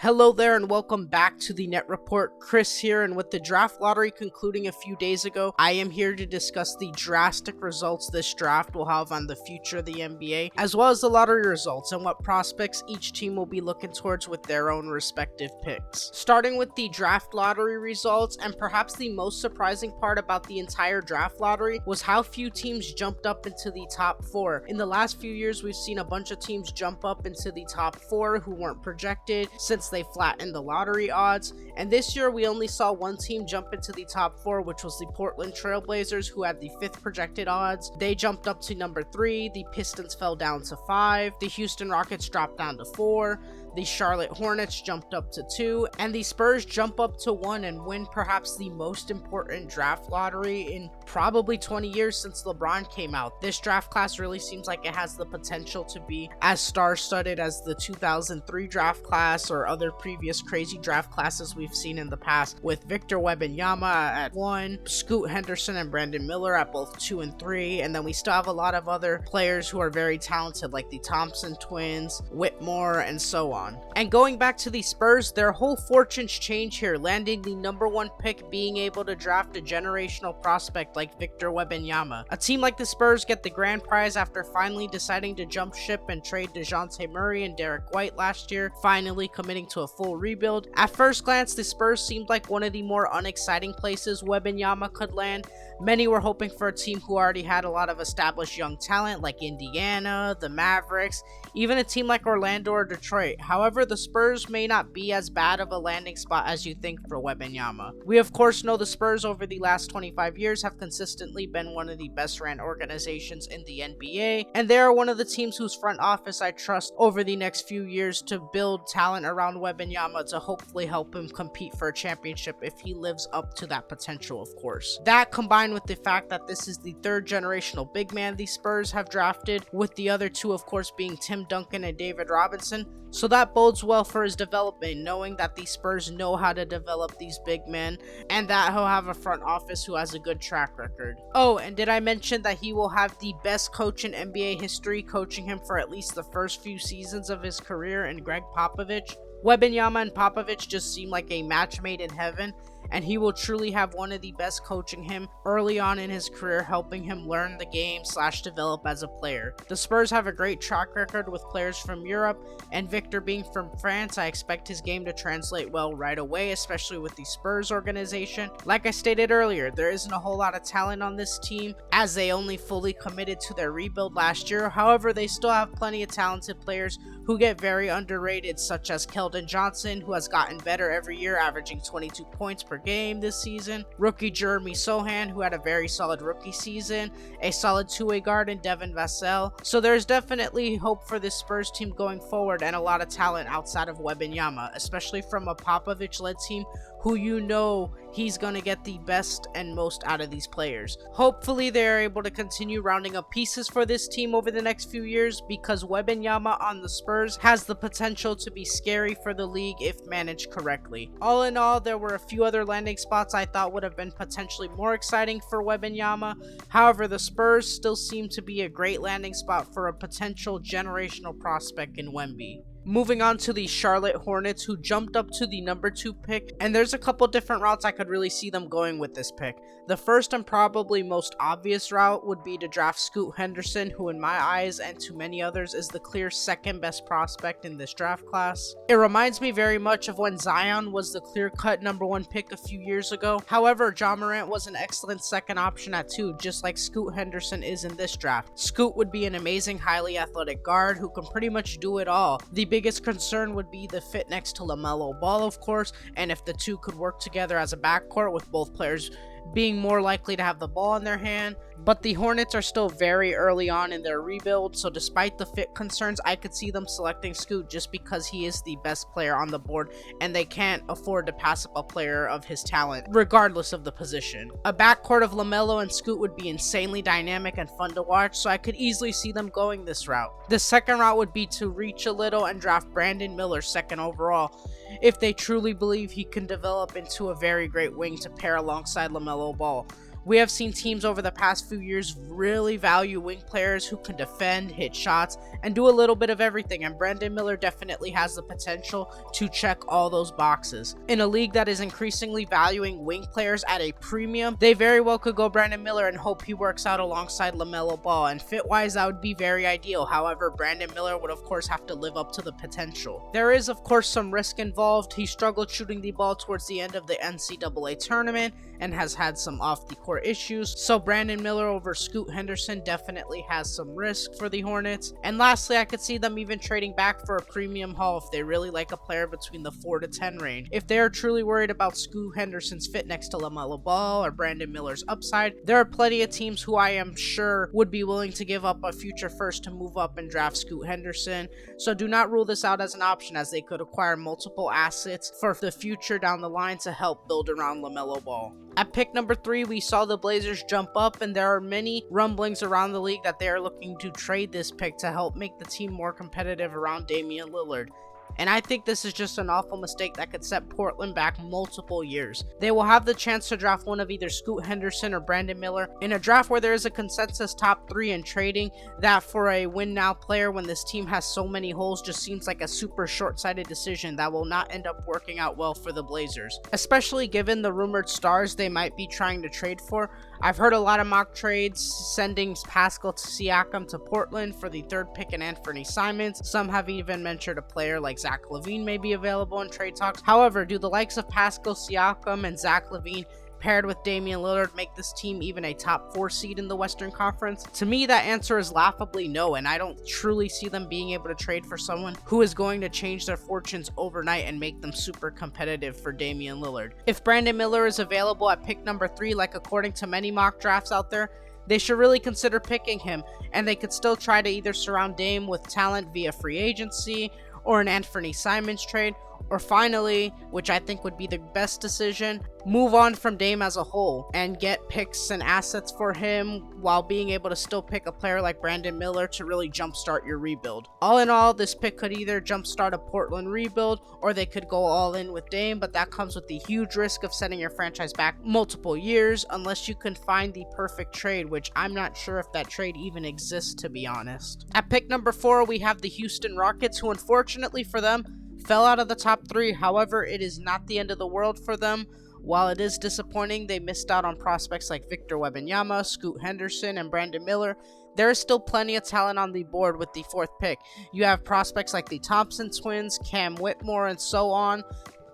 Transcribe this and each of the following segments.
Hello there and welcome back to the Net Report. Chris here, and with the draft lottery concluding a few days ago, I am here to discuss the drastic results this draft will have on the future of the NBA, as well as the lottery results and what prospects each team will be looking towards with their own respective picks. Starting with the draft lottery results, and perhaps the most surprising part about the entire draft lottery was how few teams jumped up into the top 4. In the last few years, we've seen a bunch of teams jump up into the top 4 who weren't projected since they flattened the lottery odds, and this year we only saw one team jump into the top 4, which was the Portland Trail Blazers, who had the 5th projected odds. They jumped up to number 3, the Pistons fell down to 5, the Houston Rockets dropped down to 4, the Charlotte Hornets jumped up to 2, and the Spurs jump up to 1 and win perhaps the most important draft lottery in probably 20 years since LeBron came out. This draft class really seems like it has the potential to be as star-studded as the 2003 draft class or other previous crazy draft classes we've seen in the past, with Victor Wembanyama at 1, Scoot Henderson and Brandon Miller at both 2 and 3, and then we still have a lot of other players who are very talented like the Thompson twins, Whitmore, and so on. And going back to the Spurs, their whole fortunes change here, landing the number 1 pick, being able to draft a generational prospect like Victor Wembanyama. A team like the Spurs get the grand prize after finally deciding to jump ship and trade DeJounte Murray and Derek White last year, finally committing to a full rebuild. At first glance, the Spurs seemed like one of the more unexciting places Wembanyama could land. Many were hoping for a team who already had a lot of established young talent like Indiana, the Mavericks, even a team like Orlando or Detroit. However, the Spurs may not be as bad of a landing spot as you think for Wembanyama. We of course know the Spurs over the last 25 years have consistently been one of the best ran organizations in the NBA, and they are one of the teams whose front office I trust over the next few years to build talent around Wembanyama to hopefully help him compete for a championship if he lives up to that potential, of course. That combined with the fact that this is the 3rd generational big man the Spurs have drafted, with the other 2 of course being Tim Duncan and David Robinson, so that bodes well for his development, knowing that the Spurs know how to develop these big men and that he'll have a front office who has a good track record. Oh, and did I mention that he will have the best coach in NBA history coaching him for at least the first few seasons of his career in Greg Popovich? Wembanyama and Popovich just seem like a match made in heaven, and he will truly have one of the best coaching him early on in his career, helping him learn the game / develop as a player. The Spurs have a great track record with players from Europe, and Victor being from France, I expect his game to translate well right away, especially with the Spurs organization. Like I stated earlier, there isn't a whole lot of talent on this team, as they only fully committed to their rebuild last year. However, they still have plenty of talented players who get very underrated, such as Keldon Johnson, who has gotten better every year, averaging 22 points per game this season, rookie Jeremy Sohan, who had a very solid rookie season, a solid 2-way guard in Devin Vassell. So there's definitely hope for this Spurs team going forward, and a lot of talent outside of Wembanyama, especially from a Popovich-led team who you know he's going to get the best and most out of these players. Hopefully they're able to continue rounding up pieces for this team over the next few years, because Wembanyama on the Spurs has the potential to be scary for the league if managed correctly. All in all, there were a few other landing spots I thought would have been potentially more exciting for Wembanyama. However, the Spurs still seem to be a great landing spot for a potential generational prospect in Wemby. Moving on to the Charlotte Hornets, who jumped up to the number 2 pick, and there's a couple different routes I could really see them going with this pick. The first and probably most obvious route would be to draft Scoot Henderson, who in my eyes and to many others is the clear 2nd best prospect in this draft class. It reminds me very much of when Zion was the clear-cut number 1 pick a few years ago. However, Ja Morant was an excellent 2nd option at 2, just like Scoot Henderson is in this draft. Scoot would be an amazing, highly athletic guard who can pretty much do it all. The biggest concern would be the fit next to LaMelo Ball, of course, and if the two could work together as a backcourt, with both players being more likely to have the ball in their hand. But the Hornets are still very early on in their rebuild, so despite the fit concerns, I could see them selecting Scoot just because he is the best player on the board, and they can't afford to pass up a player of his talent, regardless of the position. A backcourt of LaMelo and Scoot would be insanely dynamic and fun to watch, so I could easily see them going this route. The second route would be to reach a little and draft Brandon Miller 2nd overall, if they truly believe he can develop into a very great wing to pair alongside LaMelo Ball. We have seen teams over the past few years really value wing players who can defend, hit shots, and do a little bit of everything, and Brandon Miller definitely has the potential to check all those boxes. In a league that is increasingly valuing wing players at a premium, they very well could go Brandon Miller and hope he works out alongside LaMelo Ball, and fit-wise that would be very ideal. However, Brandon Miller would of course have to live up to the potential. There is of course some risk involved. He struggled shooting the ball towards the end of the NCAA tournament and has had some off-the-court issues, so Brandon Miller over Scoot Henderson definitely has some risk for the Hornets. And lastly, I could see them even trading back for a premium haul if they really like a player between the 4 to 10 range. If they are truly worried about Scoot Henderson's fit next to LaMelo Ball or Brandon Miller's upside, there are plenty of teams who I am sure would be willing to give up a future first to move up and draft Scoot Henderson, so do not rule this out as an option, as they could acquire multiple assets for the future down the line to help build around LaMelo Ball. At pick number 3, we saw the Blazers jump up, and there are many rumblings around the league that they are looking to trade this pick to help make the team more competitive around Damian Lillard. And I think this is just an awful mistake that could set Portland back multiple years. They will have the chance to draft one of either Scoot Henderson or Brandon Miller in a draft where there is a consensus top 3, and trading that for a win-now player when this team has so many holes just seems like a super short-sighted decision that will not end up working out well for the Blazers, especially given the rumored stars they might be trying to trade for. I've heard a lot of mock trades sending Pascal Siakam to Portland for the 3rd pick and Anthony Simons. Some have even mentioned a player like Zach LaVine may be available in trade talks. However, do the likes of Pascal Siakam and Zach LaVine paired with Damian Lillard make this team even a top 4 seed in the Western Conference? To me, that answer is laughably no, and I don't truly see them being able to trade for someone who is going to change their fortunes overnight and make them super competitive for Damian Lillard. If Brandon Miller is available at pick number 3, like according to many mock drafts out there, they should really consider picking him, and they could still try to either surround Dame with talent via free agency or an Anthony Simons trade, or finally, which I think would be the best decision, move on from Dame as a whole and get picks and assets for him while being able to still pick a player like Brandon Miller to really jumpstart your rebuild. All in all, this pick could either jumpstart a Portland rebuild or they could go all in with Dame, but that comes with the huge risk of setting your franchise back multiple years unless you can find the perfect trade, which I'm not sure if that trade even exists, to be honest. At pick number 4, we have the Houston Rockets, who unfortunately for them fell out of the top 3. However, it is not the end of the world for them. While it is disappointing they missed out on prospects like Victor Wembanyama, Scoot Henderson, and Brandon Miller, there is still plenty of talent on the board with the 4th pick. You have prospects like the Thompson twins, Cam Whitmore, and so on.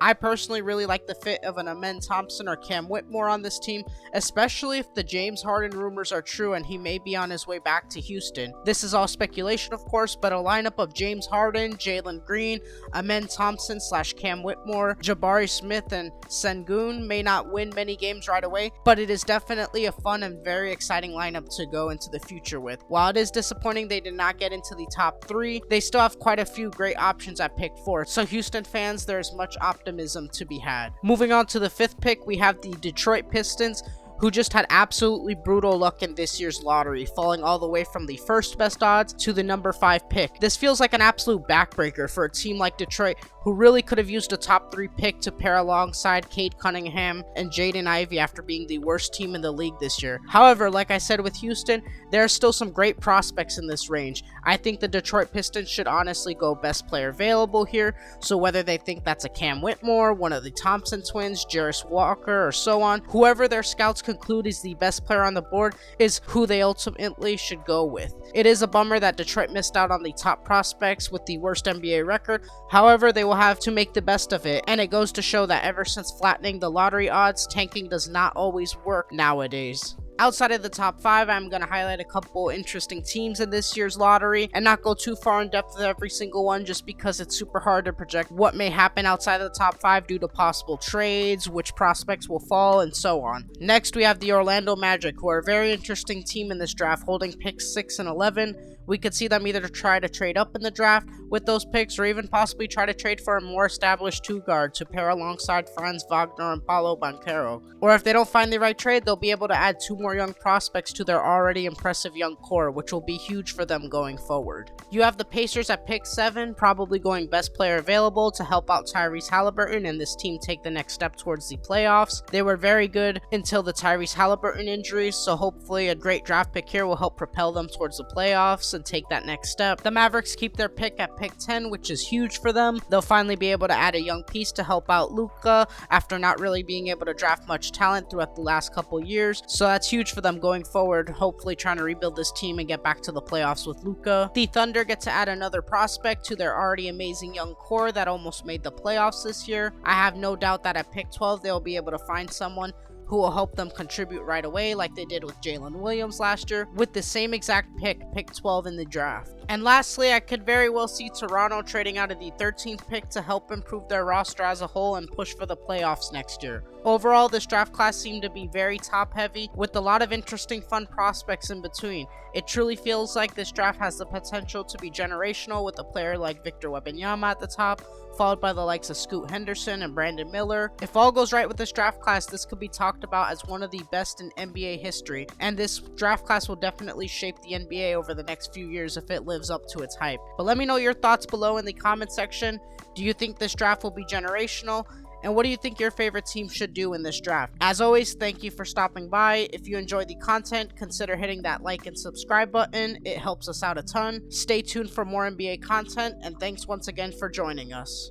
I personally really like the fit of an Amen Thompson or Cam Whitmore on this team, especially if the James Harden rumors are true and he may be on his way back to Houston. This is all speculation, of course, but a lineup of James Harden, Jalen Green, Amen Thompson / Cam Whitmore, Jabari Smith, and Sengun may not win many games right away, but it is definitely a fun and very exciting lineup to go into the future with. While it is disappointing they did not get into the top 3, they still have quite a few great options at pick 4, so Houston fans, there is much optimism to be had. Moving on to the 5th pick, we have the Detroit Pistons, who just had absolutely brutal luck in this year's lottery, falling all the way from the 1st best odds to the number 5 pick. This feels like an absolute backbreaker for a team like Detroit, who really could have used a top 3 pick to pair alongside Cade Cunningham and Jaden Ivey after being the worst team in the league this year. However, like I said with Houston, there are still some great prospects in this range. I think the Detroit Pistons should honestly go best player available here, so whether they think that's a Cam Whitmore, one of the Thompson twins, Jarris Walker, or so on, whoever their scouts conclude is the best player on the board is who they ultimately should go with. It is a bummer that Detroit missed out on the top prospects with the worst NBA record. However, they will have to make the best of it, and it goes to show that ever since flattening the lottery odds, tanking does not always work nowadays. Outside of the top 5, I'm going to highlight a couple interesting teams in this year's lottery and not go too far in depth with every single one just because it's super hard to project what may happen outside of the top 5 due to possible trades, which prospects will fall, and so on. Next, we have the Orlando Magic, who are a very interesting team in this draft, holding picks 6 and 11, We could see them either try to trade up in the draft with those picks or even possibly try to trade for a more established two guard to pair alongside Franz Wagner and Paulo Banchero. Or if they don't find the right trade, they'll be able to add 2 more young prospects to their already impressive young core, which will be huge for them going forward. You have the Pacers at pick 7, probably going best player available to help out Tyrese Halliburton and this team take the next step towards the playoffs. They were very good until the Tyrese Halliburton injuries, so hopefully a great draft pick here will help propel them towards the playoffs and take that next step. The Mavericks keep their pick at pick 10, which is huge for them. They'll finally be able to add a young piece to help out Luka after not really being able to draft much talent throughout the last couple years, so that's huge for them going forward, hopefully trying to rebuild this team and get back to the playoffs with Luka. The Thunder get to add another prospect to their already amazing young core that almost made the playoffs this year. I have no doubt that at pick 12 they'll be able to find someone who will help them contribute right away like they did with Jalen Williams last year with the same exact pick 12 in the draft. And lastly, I could very well see Toronto trading out of the 13th pick to help improve their roster as a whole and push for the playoffs next year. Overall, this draft class seemed to be very top heavy with a lot of interesting fun prospects in between. It truly feels like this draft has the potential to be generational with a player like Victor Wembanyama at the top, followed by the likes of Scoot Henderson and Brandon Miller. If all goes right with this draft class, this could be talked about as one of the best in NBA history, and this draft class will definitely shape the NBA over the next few years if it lives up to its hype. But let me know your thoughts below in the comment section. Do you think this draft will be generational? And what do you think your favorite team should do in this draft? As always, thank you for stopping by. If you enjoyed the content, consider hitting that like and subscribe button. It helps us out a ton. Stay tuned for more NBA content, and thanks once again for joining us.